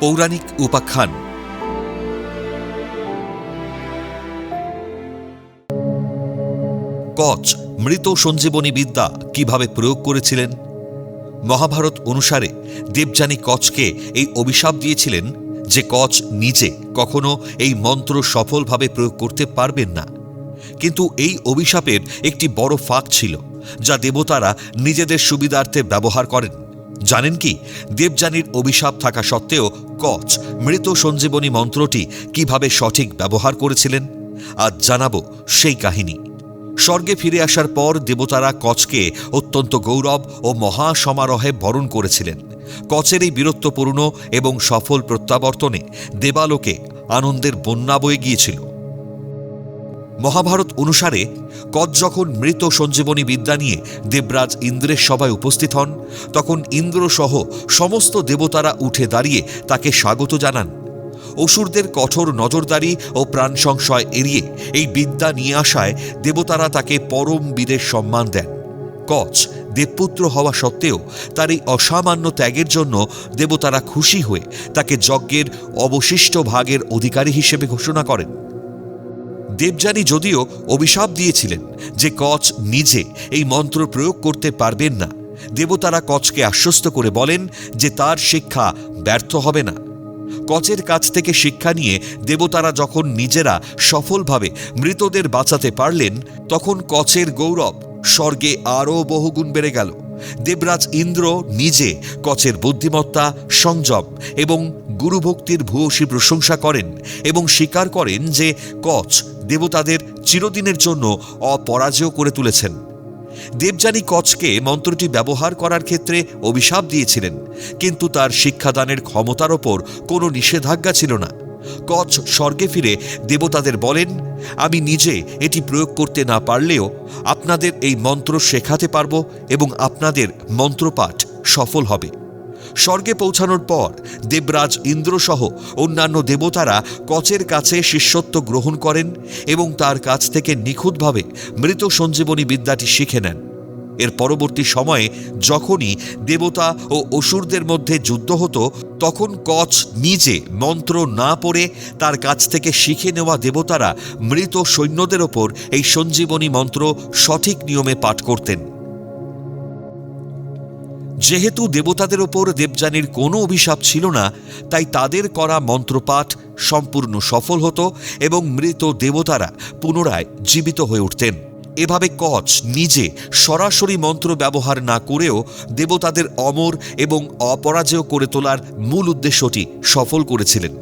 পৌরাণিক উপাখ্যান। কচ মৃত সঞ্জীবনী বিদ্যা কিভাবে প্রয়োগ করেছিলেন? মহাভারত অনুসারে দেবযানী কচকে এই অভিশাপ দিয়েছিলেন যে কচ নিজে কখনো এই মন্ত্র সফলভাবে প্রয়োগ করতে পারবেন না। কিন্তু এই অভিশাপের একটি বড় ফাঁক ছিল, যা দেবতারা নিজেদের সুবিধার্থে ব্যবহার করেন। জানেন কি, দেবযানীর অভিশাপ থাকা সত্ত্বেও কচ মৃত সঞ্জীবনী মন্ত্রটি কিভাবে সঠিক ব্যবহার করেছিলেন? আজ জানাবো সেই কাহিনী। স্বর্গে ফিরে আসার পর দেবতারা কচকে অত্যন্ত গৌরব ও মহা সমারোহে বরণ করেছিলেন। কচের এই বীরত্বপূর্ণ এবং সফল প্রত্যাবর্তনে দেবালোকে আনন্দের বন্যা বয়ে গিয়েছিল। মহাভারত অনুসারে কচ যখন মৃত সঞ্জীবনী বিদ্যা নিয়ে দেবরাজ ইন্দ্রের সভায় উপস্থিত হন, তখন ইন্দ্র সহ সমস্ত দেবতারা উঠে দাঁড়িয়ে তাকে স্বাগত জানান। অসুরদের কঠোর নজরদারি ও প্রাণ সংশয় এড়িয়ে এই বিদ্যা নিয়ে আসায় দেবতারা তাকে পরম বীরের সম্মান দেন। কচ দেবপুত্র হওয়া সত্ত্বেও তার এই অসামান্য ত্যাগের জন্য দেবতারা খুশি হয়ে তাকে যজ্ঞের অবশিষ্ট ভাগের অধিকারী হিসেবে ঘোষণা করেন। দেবযানী যদিও অভিশাপ দিয়েছিলেন যে কচ নিজে এই মন্ত্র প্রয়োগ করতে পারবেন না, দেবতারা কচকে আশ্বস্ত করে বলেন যে তার শিক্ষা ব্যর্থ হবে না। কচের কাছ থেকে শিক্ষা নিয়ে দেবতারা যখন নিজেরা সফলভাবে মৃতদের বাঁচাতে পারলেন, তখন কচের গৌরব স্বর্গে আরও বহুগুণ বেড়ে গেল। দেবরাজ ইন্দ্র নিজে কচের বুদ্ধিমত্তা, সংযম এবং গুরুভক্তির ভূয়সী প্রশংসা করেন এবং স্বীকার করেন যে কচ দেবতাদের চিরদিনের জন্য অপরাজেয় করে তুলেছেন। দেবযানী কচকে মন্ত্রটি ব্যবহার করার ক্ষেত্রে অভিশাপ দিয়েছিলেন, কিন্তু তার শিক্ষাদানের ক্ষমতার ওপর কোনো নিষেধাজ্ঞা ছিল না। কচ স্বর্গে ফিরে দেবতাদের বলেন, আমি নিজে এটি প্রয়োগ করতে না পারলেও আপনাদের এই মন্ত্র শেখাতে পারব এবং আপনাদের মন্ত্রপাঠ সফল হবে। স্বর্গে পৌঁছানোর পর দেবরাজ ইন্দ্রসহ অন্যান্য দেবতারা কচের কাছে শিষ্যত্ব গ্রহণ করেন এবং তার কাছ থেকে নিখুঁতভাবে মৃত সঞ্জীবনী বিদ্যাটি শিখে নেন। এর পরবর্তী সময়ে যখনই দেবতা ও অসুরদের মধ্যে যুদ্ধ হতো, তখন কচ নিজে মন্ত্র না পড়ে তার কাছ থেকে শিখে নেওয়া দেবতারা মৃত সৈন্যদের ওপর এই সঞ্জীবনী মন্ত্র সঠিক নিয়মে পাঠ করতেন। যেহেতু দেবতাদের ওপর দেবযানীর কোনো অভিশাপ ছিল না, তাই তাদের করা মন্ত্রপাঠ সম্পূর্ণ সফল হতো এবং মৃত দেবতারা পুনরায় জীবিত হয়ে উঠতেন। এভাবে কচ নিজে সরাসরি মন্ত্র ব্যবহার না করেও দেবতাদের অমর এবং অপরাজেয় করে তোলার মূল উদ্দেশ্যটি সফল করেছিলেন।